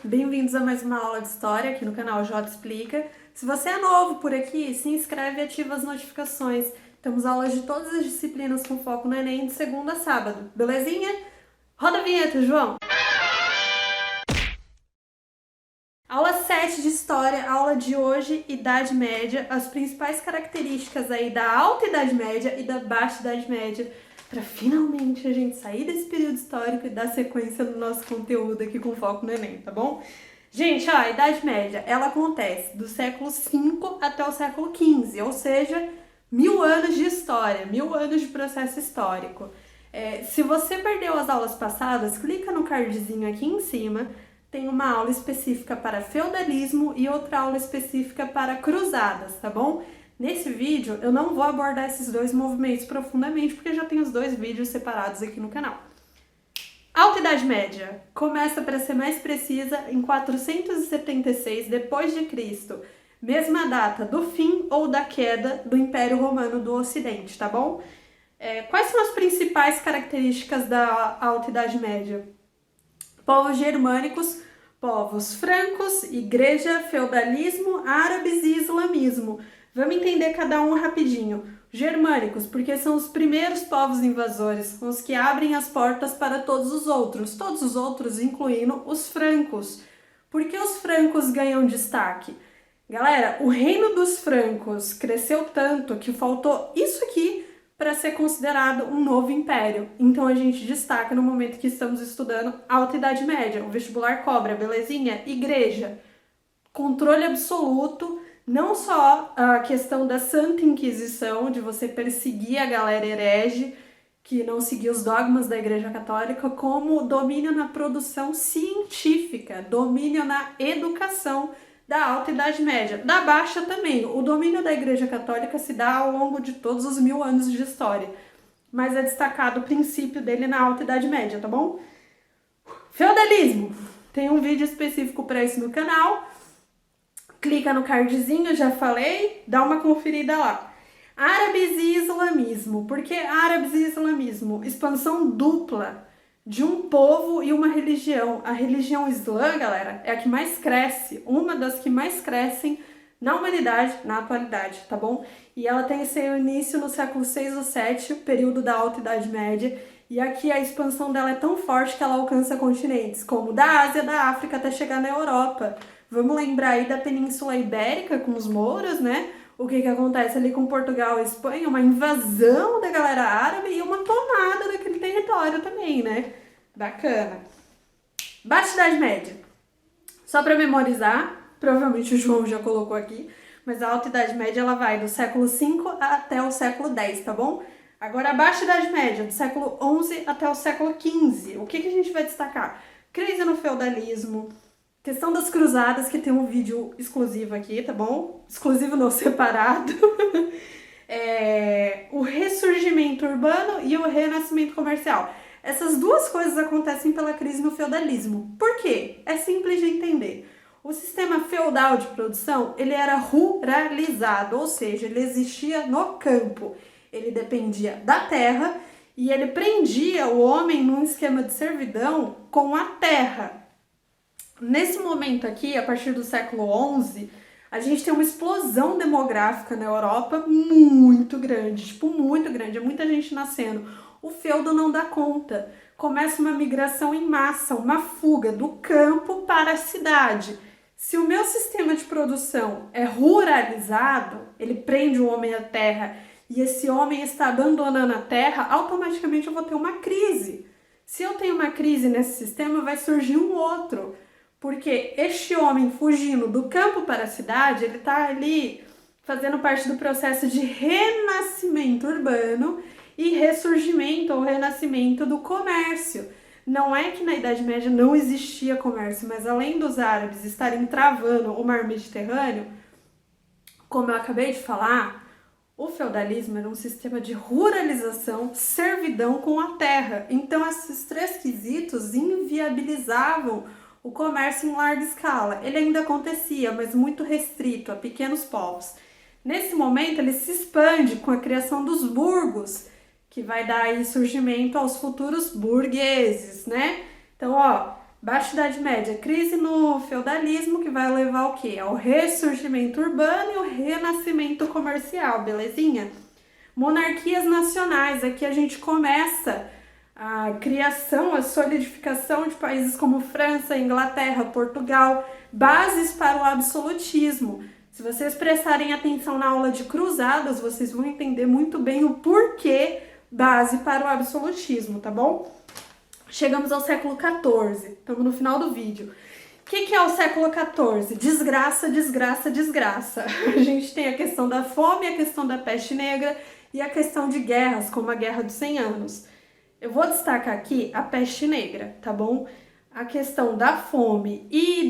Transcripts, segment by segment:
bem-vindos a mais uma aula de História aqui no canal Jota Explica. Se você é novo por aqui, se inscreve e ativa as notificações. Temos aulas de todas as disciplinas com foco no Enem de segunda a sábado, belezinha? Roda a vinheta, João! Aula 7 de História, aula de hoje, Idade Média, as principais características aí da Alta Idade Média e da Baixa Idade Média, para finalmente a gente sair desse período histórico e dar sequência no nosso conteúdo aqui com foco no Enem, tá bom? Gente, ó, a Idade Média, ela acontece do século V até o século XV, ou seja, 1000 anos de história, 1000 anos de processo histórico. Se você perdeu as aulas passadas, clica no cardzinho aqui em cima, tem uma aula específica para feudalismo e outra aula específica para cruzadas, tá bom? Nesse vídeo eu não vou abordar esses dois movimentos profundamente, porque já tem os dois vídeos separados aqui no canal. Alta Idade Média começa, para ser mais precisa, em 476 d.C., mesma data do fim ou da queda do Império Romano do Ocidente, tá bom? Quais são as principais características da Alta Idade Média? Povos germânicos, povos francos, igreja, feudalismo, árabes e islamismo. Vamos entender cada um rapidinho. Germânicos, porque são os primeiros povos invasores, os que abrem as portas para todos os outros incluindo os francos. Por que os francos ganham destaque? Galera, o reino dos francos cresceu tanto que faltou isso aqui para ser considerado um novo império. Então a gente destaca no momento que estamos estudando Alta Idade Média, o vestibular cobra, belezinha? Igreja, controle absoluto, não só a questão da Santa Inquisição, de você perseguir a galera herege, que não seguia os dogmas da Igreja Católica, como domínio na produção científica, domínio na educação da Alta Idade Média. Da Baixa também, o domínio da Igreja Católica se dá ao longo de todos os 1000 anos de história, mas é destacado o princípio dele na Alta Idade Média, tá bom? Feudalismo, tem um vídeo específico para isso no canal, clica no cardzinho, já falei, dá uma conferida lá. Árabes e islamismo. Por que árabes e islamismo? Expansão dupla de um povo e uma religião. A religião islã, galera, é a que mais cresce, uma das que mais crescem na humanidade, na atualidade, tá bom? E ela tem seu início no século 6 ou 7, período da Alta Idade Média, e aqui a expansão dela é tão forte que ela alcança continentes como da Ásia, da África, até chegar na Europa. Vamos lembrar aí da Península Ibérica com os mouros, né? O que acontece ali com Portugal e Espanha, uma invasão da galera árabe e uma tomada daquele território também, né? Bacana. Baixa Idade Média. Só para memorizar, provavelmente o João já colocou aqui, mas a Alta Idade Média ela vai do século V até o século X, tá bom? Agora a Baixa Idade Média, do século XI até o século XV. O que a gente vai destacar? Crise no feudalismo, questão das cruzadas, que tem um vídeo exclusivo aqui, tá bom? Exclusivo não, separado. O ressurgimento urbano e o renascimento comercial. Essas duas coisas acontecem pela crise no feudalismo. Por quê? É simples de entender. O sistema feudal de produção, ele era ruralizado, ou seja, ele existia no campo. Ele dependia da terra e ele prendia o homem num esquema de servidão com a terra. Nesse momento aqui, a partir do século XI, a gente tem uma explosão demográfica na Europa muito grande, tipo, muito grande, é muita gente nascendo. O feudo não dá conta, começa uma migração em massa, uma fuga do campo para a cidade. Se o meu sistema de produção é ruralizado, ele prende o homem à terra e esse homem está abandonando a terra, automaticamente eu vou ter uma crise. Se eu tenho uma crise nesse sistema, vai surgir um outro. Porque este homem fugindo do campo para a cidade, ele está ali fazendo parte do processo de renascimento urbano e ressurgimento ou renascimento do comércio. Não é que na Idade Média não existia comércio, mas além dos árabes estarem travando o mar Mediterrâneo, como eu acabei de falar, o feudalismo era um sistema de ruralização, servidão com a terra. Então esses três quesitos inviabilizavam o comércio em larga escala. Ele ainda acontecia, mas muito restrito a pequenos povos. Nesse momento, ele se expande com a criação dos burgos, que vai dar aí surgimento aos futuros burgueses, né? Então, ó, Baixa Idade Média, crise no feudalismo, que vai levar ao quê? Ao ressurgimento urbano e o renascimento comercial, belezinha? Monarquias nacionais, aqui a gente começa a criação, a solidificação de países como França, Inglaterra, Portugal, bases para o absolutismo. Se vocês prestarem atenção na aula de cruzadas, vocês vão entender muito bem o porquê base para o absolutismo, tá bom? Chegamos ao século XIV, estamos no final do vídeo. O que é o século XIV? Desgraça, desgraça, desgraça. A gente tem a questão da fome, a questão da peste negra e a questão de guerras, como a Guerra dos 100 Anos. Eu vou destacar aqui a peste negra, tá bom? A questão da fome e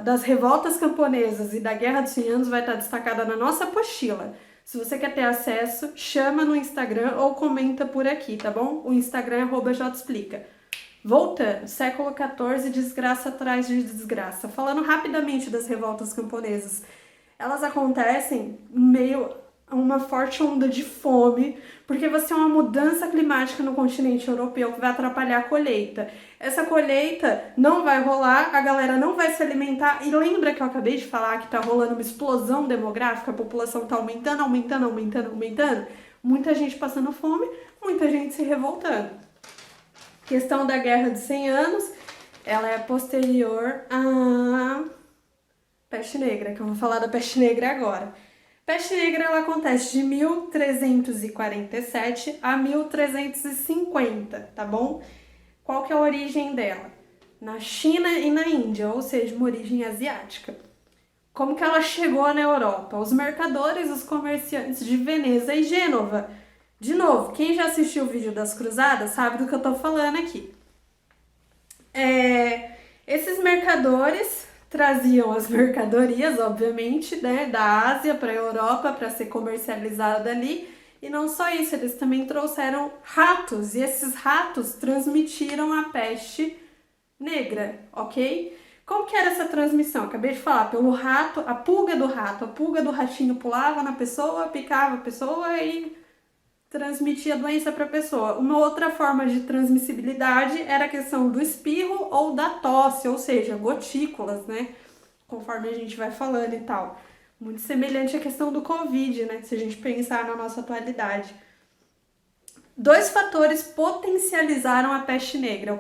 das revoltas camponesas e da Guerra dos 100 Anos vai estar destacada na nossa apostila. Se você quer ter acesso, chama no Instagram ou comenta por aqui, tá bom? O Instagram é @jexplica. Voltando, século XIV, desgraça atrás de desgraça. Falando rapidamente das revoltas camponesas, elas acontecem em meio a uma forte onda de fome, porque vai ser uma mudança climática no continente europeu que vai atrapalhar a colheita. Essa colheita não vai rolar, a galera não vai se alimentar. E lembra que eu acabei de falar que tá rolando uma explosão demográfica? A população tá aumentando, aumentando, aumentando, aumentando. Muita gente passando fome, muita gente se revoltando. Questão da Guerra dos 100 Anos, ela é posterior à peste negra, que eu vou falar da peste negra agora. Peste negra ela acontece de 1347 a 1350, tá bom? Qual que é a origem dela? Na China e na Índia, ou seja, uma origem asiática. Como que ela chegou na Europa? Os mercadores, os comerciantes de Veneza e Gênova. De novo, quem já assistiu o vídeo das cruzadas sabe do que eu tô falando aqui. Esses mercadores traziam as mercadorias, obviamente, né, da Ásia para a Europa para ser comercializada ali. E não só isso, eles também trouxeram ratos, e esses ratos transmitiram a peste negra, ok? Como que era essa transmissão? Acabei de falar, pelo rato, a pulga do ratinho pulava na pessoa, picava a pessoa e transmitia a doença para a pessoa. Uma outra forma de transmissibilidade era a questão do espirro ou da tosse, ou seja, gotículas, né? Conforme a gente vai falando e tal. Muito semelhante à questão do Covid, né? Se a gente pensar na nossa atualidade. 2 fatores potencializaram a peste negra. O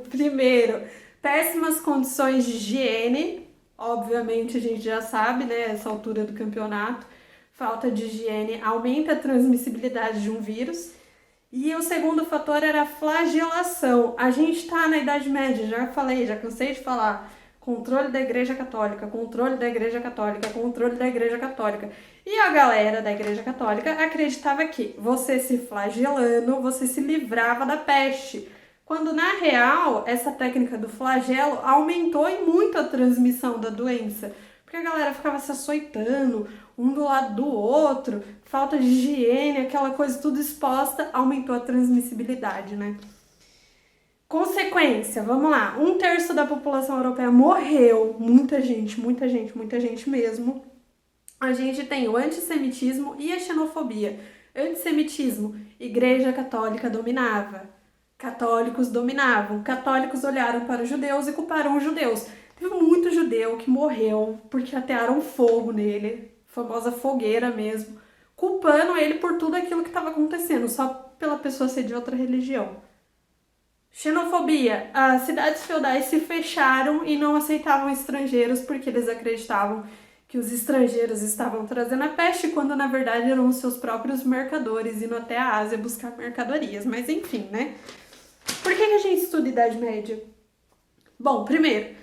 primeiro, péssimas condições de higiene. Obviamente a gente já sabe, né? Essa altura do campeonato. Falta de higiene aumenta a transmissibilidade de um vírus. E o segundo fator era a flagelação. A gente está na Idade Média, já falei, já cansei de falar. Controle da Igreja Católica, controle da Igreja Católica, controle da Igreja Católica. E a galera da Igreja Católica acreditava que você se flagelando, você se livrava da peste. Quando, na real, essa técnica do flagelo aumentou e muito a transmissão da doença. Porque a galera ficava se açoitando, um do lado do outro, falta de higiene, aquela coisa tudo exposta, aumentou a transmissibilidade, né? Consequência, vamos lá, 1/3 da população europeia morreu, muita gente mesmo. A gente tem o antissemitismo e a xenofobia. Antissemitismo, Igreja Católica dominava, católicos dominavam, católicos olharam para os judeus e culparam os judeus. Teve muito judeu que morreu porque atearam fogo nele, famosa fogueira mesmo, culpando ele por tudo aquilo que estava acontecendo, só pela pessoa ser de outra religião. Xenofobia. As cidades feudais se fecharam e não aceitavam estrangeiros porque eles acreditavam que os estrangeiros estavam trazendo a peste, quando na verdade eram os seus próprios mercadores indo até a Ásia buscar mercadorias. Mas enfim, né? Por que a gente estuda Idade Média? Bom, primeiro,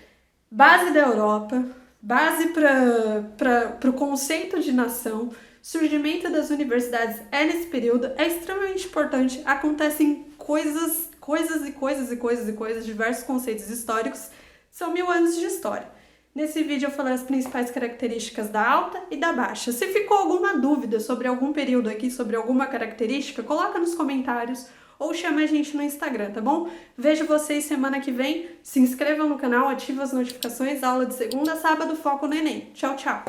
base da Europa, base para o conceito de nação, surgimento das universidades nesse período é extremamente importante. Acontecem coisas, diversos conceitos históricos, são 1000 anos de história. Nesse vídeo eu falei as principais características da alta e da baixa. Se ficou alguma dúvida sobre algum período aqui, sobre alguma característica, coloca nos comentários ou chama a gente no Instagram, tá bom? Vejo vocês semana que vem. Se inscrevam no canal, ativa as notificações, aula de segunda a sábado, foco no Enem. Tchau, tchau!